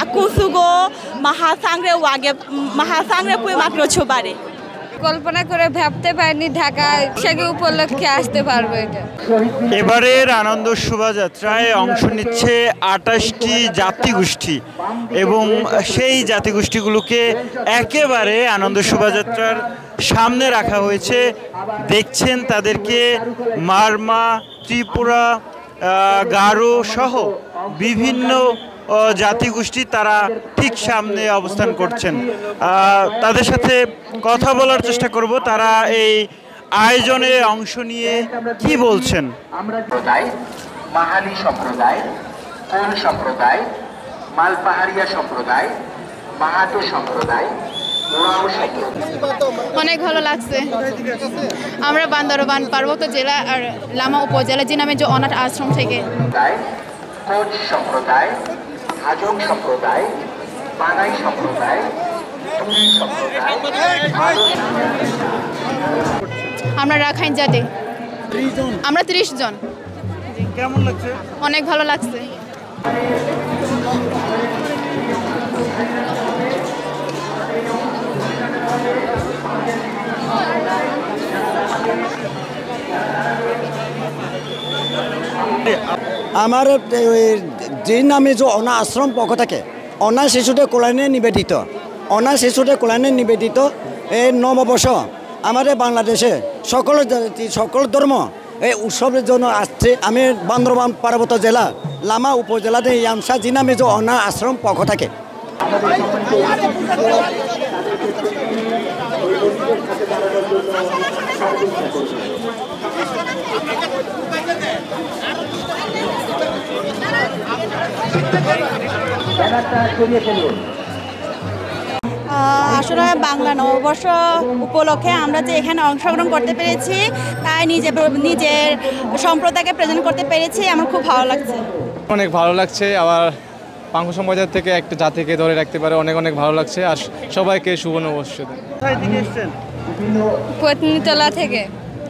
aku sugo mahasangre wage mahasangre pui makro chobare কল্পনা করে ভাবতে পারিনি ঢাকা সেই উপলক্ষে আসতে পারবো এটা। এবারের আনন্দ শোভাযাত্রায় অংশ নিচ্ছে ২৮টি জাতিগোষ্ঠী এবং সেই জাতিগোষ্ঠীগুলোকে একেবারে আনন্দ শোভাযাত্রার সামনে রাখা হয়েছে। দেখছেন তাদেরকে মারমা, ত্রিপুরা, গারো সহ বিভিন্ন জাতিগোষ্ঠী তারা ঠিক সামনে অবস্থান করছেন। তাদের সাথে কথা বলার চেষ্টা করব তারা এই আয়োজনে অংশ নিয়ে কি বলছেন। মাহালি সম্প্রদায়, কোল সম্প্রদায়, মালপাহাড়িয়া সম্প্রদায়, মাহাতো সম্প্রদায়, অনেক ভালো লাগছে। আমরা বান্দরবান পার্বত্য জেলা আর লামা উপজেলা জিনামে যে অনাথ আশ্রম থেকে কোচ সম্প্রদায়, হাজং সম্প্রদায়, বানাই সম্প্রদায়, আমরা রাখাইন জাতি, আমরা ৩০ জন। কেমন লাগছে? অনেক ভালো লাগছে। আমার যে নামে যে অনাথ আশ্রম পক্ষ থাকে অনাথ শিশুদের কল্যাণে নিবেদিত, অনাথ শিশুদের কল্যাণে নিবেদিত এই নববর্ষ আমাদের বাংলাদেশে সকল ধর্ম এই উৎসবের জন্য আসছে। আমি বান্দরবান পার্বত্য জেলা লামা উপজেলাতে ইয়ামসা যে নামে যে অনাথ আশ্রম পক্ষ থাকে আসলে বাংলা নববর্ষ উপলক্ষে আমরা যে এখানে অংশগ্রহণ করতে পেরেছি তাই নিজের সম্প্রদায়কে প্রেজেন্ট করতে পেরেছি, আমার খুব ভালো লাগছে। অনেক ভালো লাগছে, আবার পাঙ্গু সম্প্রদায় থেকে একটা জাতিকে ধরে রাখতে পারে অনেক অনেক ভালো লাগছে। আর সবাইকে শুভ নববর্ষ। পত্নীতলা থেকে,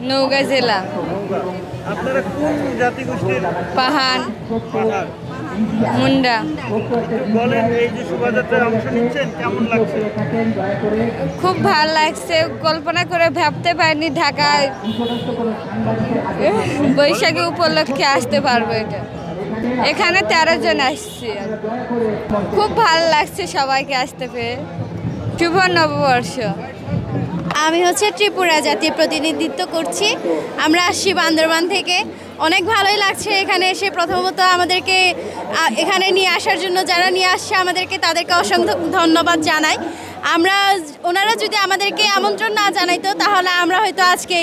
নওগাঁ জেলা। আপনারা কোন জাতিগোষ্ঠীর? পাহাড়, মুন্ডা। বলেন, এই যে শোভাযাত্রায় অংশ নিচ্ছেন কেমন লাগছে? খুব ভালো লাগছে, কল্পনা করে ভাবতে পারিনি ঢাকায় বৈশাখী উপলক্ষে আসতে পারবো এটা। এখানে ১৩ জন আসছি, খুব ভালো লাগছে সবাইকে আসতে পেরে। শুভ নববর্ষ। আমি ত্রিপুরা জাতীয় প্রতিনিধিত্ব করছি। আমরা আসছি বান্দরবান থেকে। অনেক ভালোই লাগছে এখানে এসে। প্রথমত আমাদেরকে এখানে নিয়ে আসার জন্য যারা নিয়ে আসছে আমাদেরকে তাদেরকে অসংখ্য ধন্যবাদ জানাই। ওনারা যদি আমাদেরকে আমন্ত্রণ না জানাইতো তাহলে আমরা হয়তো আজকে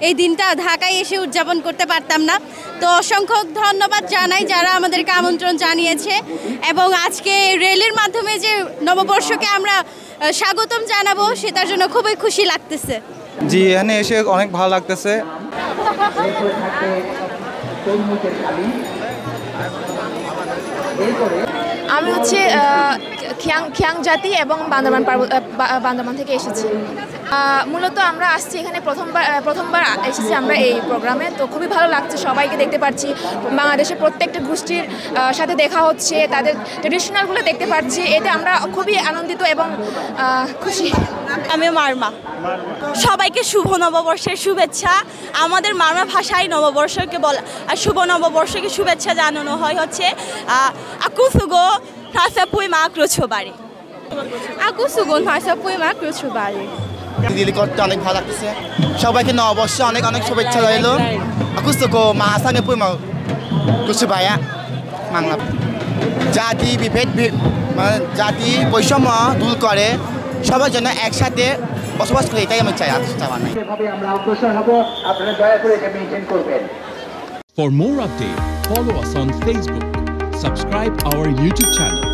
এই দিনটা ঢাকায় এসে উদযাপন করতে পারতাম না। তো অসংখ্য ধন্যবাদ জানাই যারা আমাদেরকে আমন্ত্রণ জানিয়েছে এবং আজকে রেলের মাধ্যমে যে নববর্ষকে আমরা স্বাগতম জানাবো সেটার জন্য খুবই খুশি লাগতেছে। জি, এখানে এসে অনেক ভালো লাগতেছে। আমি খিয়াং জাতি এবং বান্দরবান থেকে এসেছি। মূলত আমরা আসছি এখানে প্রথমবার এসেছি আমরা এই প্রোগ্রামে। তো খুবই ভালো লাগছে, সবাইকে দেখতে পাচ্ছি, বাংলাদেশের প্রত্যেকটা গোষ্ঠীর সাথে দেখা হচ্ছে, তাদের ট্রেডিশনালগুলো দেখতে পাচ্ছি। এতে আমরা খুবই আনন্দিত এবং খুশি। আমি মারমা। সবাইকে শুভ নববর্ষের শুভেচ্ছা। আমাদের মারমা ভাষায় নববর্ষকে বলা শুভ নববর্ষকে শুভেচ্ছা জানানো হয় হচ্ছে aku sugo rasa pui makro chobare aku sugo rasa pui makro chobare। দিদি করতে অনেক ভালো লাগছে, সবাইকে নববর্ষে অনেক অনেক শুভেচ্ছা রইল। aku sugo mahasangre pui makro chobaya Bangla. জাতি বিভেদ জাতি বৈষম্য দূর করে সবার জন্য একসাথে বসবাস করে, এটাই আমি চাই। আমরা অগ্রসর হব, আপনারা দয়া করে এটা মেইনটেইন করবেন। For more updates, follow us on Facebook, subscribe our YouTube channel,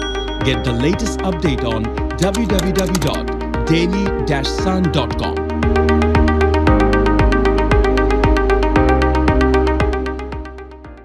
get the latest update on www.daily-sun.com.